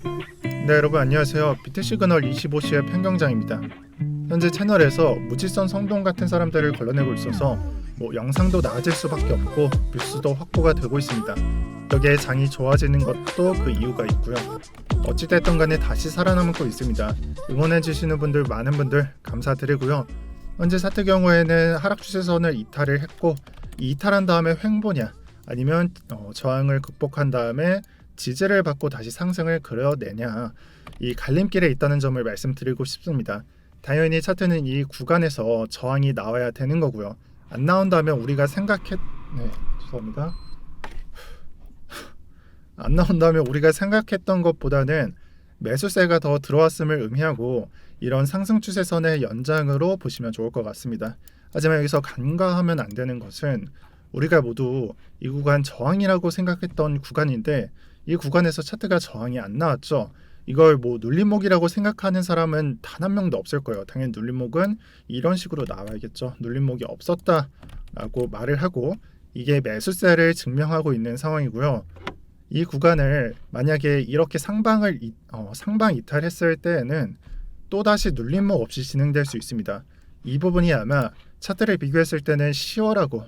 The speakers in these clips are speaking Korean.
네, 여러분 안녕하세요. 비트시그널 25시의 편경장입니다. 현재 채널에서 무지성 성동 같은 사람들을 걸러내고 있어서 영상도 나아질 수밖에 없고 뷰수도 확보가 되고 있습니다. 여기에 장이 좋아지는 것도 그 이유가 있고요. 어찌됐든 간에 다시 살아남고 있습니다. 응원해주시는 분들 많은 분들 감사드리고요. 현재 차트 경우에는 하락 추세선을 이탈을 했고, 이 이탈한 다음에 횡보냐 아니면 저항을 극복한 다음에 지지를 받고 다시 상승을 그려내냐, 이 갈림길에 있다는 점을 말씀드리고 싶습니다. 당연히 차트는 이 구간에서 저항이 나와야 되는 거고요. 안 나온다면 우리가 죄송합니다. 안 나온다면 우리가 생각했던 것보다는 매수세가 더 들어왔음을 의미하고 이런 상승 추세선의 연장으로 보시면 좋을 것 같습니다. 하지만 여기서 간과하면 안 되는 것은 우리가 모두 이 구간 저항이라고 생각했던 구간인데 이 구간에서 차트가 저항이 안 나왔죠. 이걸 눌림목이라고 생각하는 사람은 단 한 명도 없을 거예요. 당연히 눌림목은 이런 식으로 나와야겠죠. 눌림목이 없었다라고 말을 하고 이게 매수세를 증명하고 있는 상황이고요. 이 구간을 만약에 이렇게 상방 이탈했을 때에는 또다시 눌림목 없이 진행될 수 있습니다. 이 부분이 아마 차트를 비교했을 때는 10월하고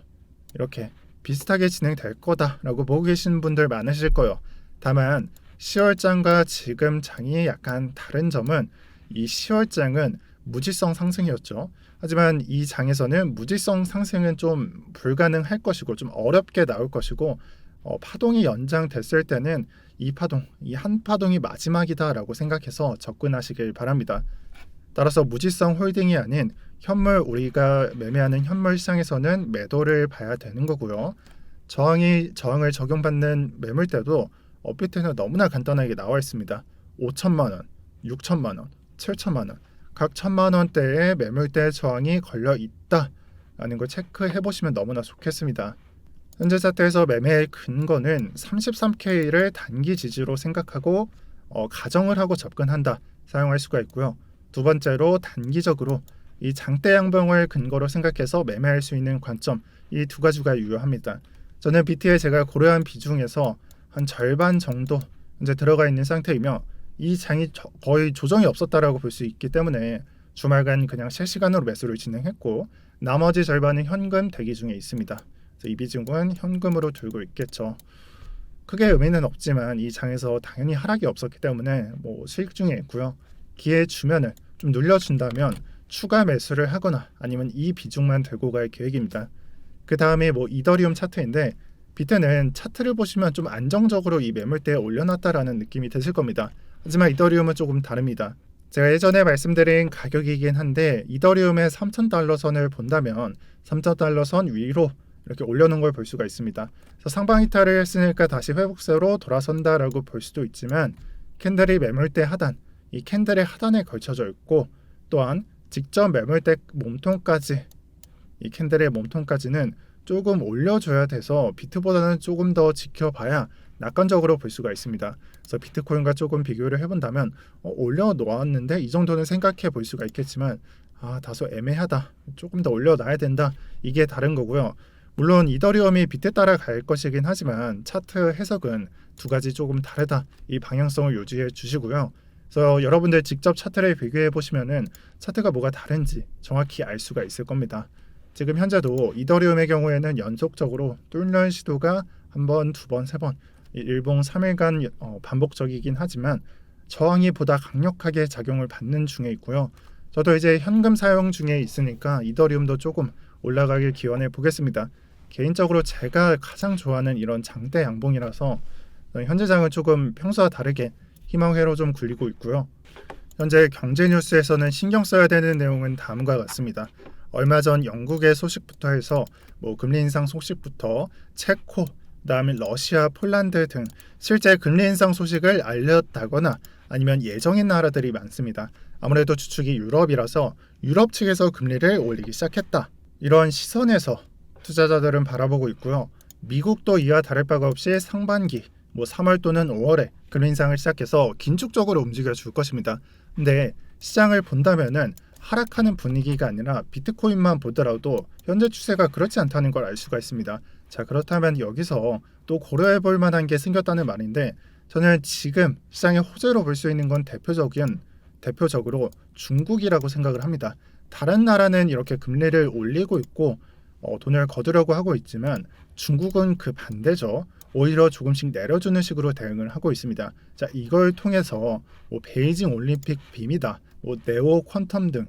이렇게 비슷하게 진행될 거다라고 보고 계시는 분들 많으실 거예요. 다만 10월장과 지금 장이 약간 다른 점은 이 10월장은 무지성 상승이었죠. 하지만 이 장에서는 무지성 상승은 좀 불가능할 것이고 좀 어렵게 나올 것이고, 파동이 연장됐을 때는 이 한 파동이 마지막이다라고 생각해서 접근하시길 바랍니다. 따라서 무지성 홀딩이 아닌 현물, 우리가 매매하는 현물 시장에서는 매도를 봐야 되는 거고요. 저항을 적용받는 매물대도 업비트는 너무나 간단하게 나와 있습니다. 5천만 원, 6천만 원, 7천만 원, 각 1,000만 원대의 매물대 저항이 걸려 있다라는 걸 체크해 보시면 너무나 좋겠습니다. 현재 차트에서 매매의 근거는 33K를 단기 지지로 생각하고 가정을 하고 접근한다, 사용할 수가 있고요. 두 번째로 단기적으로 이 장대 양봉을 근거로 생각해서 매매할 수 있는 관점, 이 두 가지가 유효합니다. 저는 BT에 제가 고려한 비중에서 한 절반 정도 이제 들어가 있는 상태이며 이 장이 거의 조정이 없었다라고 볼 수 있기 때문에 주말간 그냥 실시간으로 매수를 진행했고, 나머지 절반은 현금 대기 중에 있습니다. 그래서 이 비중은 현금으로 들고 있겠죠. 크게 의미는 없지만 이 장에서 당연히 하락이 없었기 때문에 수익 중에 있고요. 기회 주면은 좀 눌려준다면 추가 매수를 하거나 아니면 이 비중만 들고 갈 계획입니다. 그 다음에 이더리움 차트인데, 비트는 차트를 보시면 좀 안정적으로 이 매물대에 올려놨다라는 느낌이 드실 겁니다. 하지만 이더리움은 조금 다릅니다. 제가 예전에 말씀드린 가격이긴 한데, 이더리움의 3,000달러 선을 본다면 3,000달러 선 위로 이렇게 올려놓은 걸 볼 수가 있습니다. 그래서 상방 이탈을 했으니까 다시 회복세로 돌아선다라고 볼 수도 있지만, 캔들이 매물대 하단, 이 캔들의 하단에 걸쳐져 있고, 또한 직접 매물대 몸통까지, 이 캔들의 몸통까지는 조금 올려줘야 돼서 비트보다는 조금 더 지켜봐야 낙관적으로 볼 수가 있습니다. 그래서 비트코인과 조금 비교를 해본다면 올려놓았는데 이 정도는 생각해 볼 수가 있겠지만 다소 애매하다, 조금 더 올려놔야 된다, 이게 다른 거고요. 물론 이더리움이 비트 따라갈 것이긴 하지만 차트 해석은 두 가지 조금 다르다, 이 방향성을 유지해 주시고요. 그래서 여러분들 직접 차트를 비교해 보시면은 차트가 뭐가 다른지 정확히 알 수가 있을 겁니다. 지금 현재도 이더리움의 경우에는 연속적으로 뚫는 시도가 한 번, 두 번, 세 번, 일봉 3일간 반복적이긴 하지만 저항이 보다 강력하게 작용을 받는 중에 있고요. 저도 이제 현금 사용 중에 있으니까 이더리움도 조금 올라가길 기원해 보겠습니다. 개인적으로 제가 가장 좋아하는 이런 장대 양봉이라서 현재 장은 조금 평소와 다르게 희망회로 좀 굴리고 있고요. 현재 경제 뉴스에서는 신경 써야 되는 내용은 다음과 같습니다. 얼마 전 영국의 소식부터 해서 금리 인상 소식부터 체코, 그다음에 러시아, 폴란드 등 실제 금리 인상 소식을 알렸다거나 아니면 예정인 나라들이 많습니다. 아무래도 주축이 유럽이라서 유럽 측에서 금리를 올리기 시작했다, 이런 시선에서 투자자들은 바라보고 있고요. 미국도 이와 다를 바가 없이 상반기 3월 또는 5월에 금리 인상을 시작해서 긴축적으로 움직여 줄 것입니다. 근데 시장을 본다면은 하락하는 분위기가 아니라 비트코인만 보더라도 현재 추세가 그렇지 않다는 걸 알 수가 있습니다. 자, 그렇다면 여기서 또 고려해 볼 만한 게 생겼다는 말인데, 저는 지금 시장의 호재로 볼 수 있는 건 대표적으로 중국이라고 생각을 합니다. 다른 나라는 이렇게 금리를 올리고 있고 돈을 거두려고 하고 있지만 중국은 그 반대죠. 오히려 조금씩 내려주는 식으로 대응을 하고 있습니다. 자, 이걸 통해서 베이징 올림픽 빔이다, 네오 퀀텀 등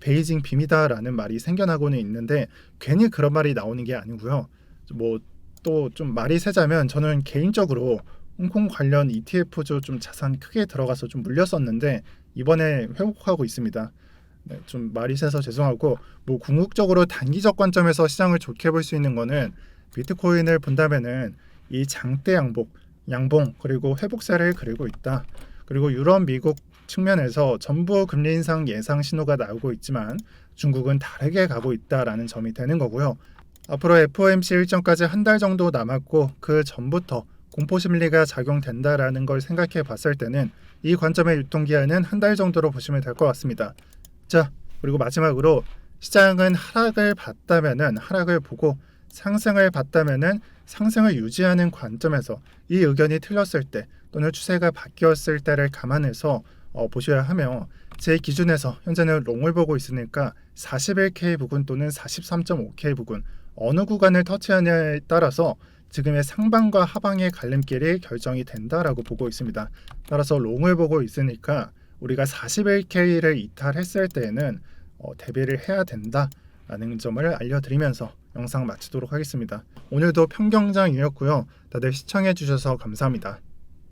베이징 빔이다라는 말이 생겨나고는 있는데 괜히 그런 말이 나오는 게 아니고요. 또 좀 말이 세자면 저는 개인적으로 홍콩 관련 ETF죠 좀 자산 크게 들어가서 좀 물렸었는데 이번에 회복하고 있습니다. 네, 좀 말이 세서 죄송하고 궁극적으로 단기적 관점에서 시장을 좋게 볼 수 있는 거는 비트코인을 본다면은 이 장대 양봉 그리고 회복세를 그리고 있다. 그리고 유럽, 미국 측면에서 전부 금리 인상 예상 신호가 나오고 있지만 중국은 다르게 가고 있다라는 점이 되는 거고요. 앞으로 FOMC 일정까지 한 달 정도 남았고 그 전부터 공포 심리가 작용된다라는 걸 생각해 봤을 때는 이 관점의 유통기한은 한 달 정도로 보시면 될 것 같습니다. 자, 그리고 마지막으로 시장은 하락을 봤다면은 하락을 보고 상승을 봤다면은 상승을 유지하는 관점에서 이 의견이 틀렸을 때 또는 추세가 바뀌었을 때를 감안해서 보셔야 하며 제 기준에서 현재는 롱을 보고 있으니까 41K 부근 또는 43.5K 부근 어느 구간을 터치하냐에 따라서 지금의 상방과 하방의 갈림길이 결정이 된다라고 보고 있습니다. 따라서 롱을 보고 있으니까 우리가 41K를 이탈했을 때에는 대비를 해야 된다라는 점을 알려드리면서 영상 마치도록 하겠습니다. 오늘도 평경장이었고요. 다들 시청해 주셔서 감사합니다.